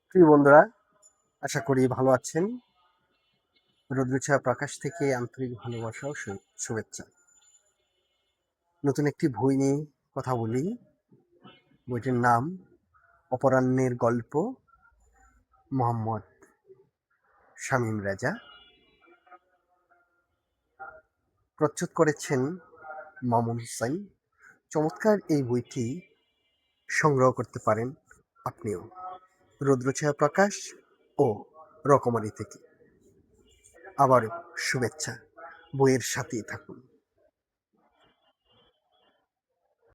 প্রিয় বন্ধুরা, আশা করি ভালো আছেন। রৌদ্রছায়া প্রকাশ থেকে আন্তরিক ভালোবাসা ও শুভেচ্ছা। নতুন একটি বই নিয়ে কথা বলি। বইটির নাম অপরাহ্নের গল্প, মোহাম্মদ শামীম রেজা। প্রচ্ছদ করেছেন মামুন হুসাইন। চমৎকার এই বইটি সংগ্রহ করতে পারেন আপনিও, রৌদ্রছায়া প্রকাশ ও রকমারি থেকে। আবারও শুভেচ্ছা, বইয়ের সাথেই থাকুন।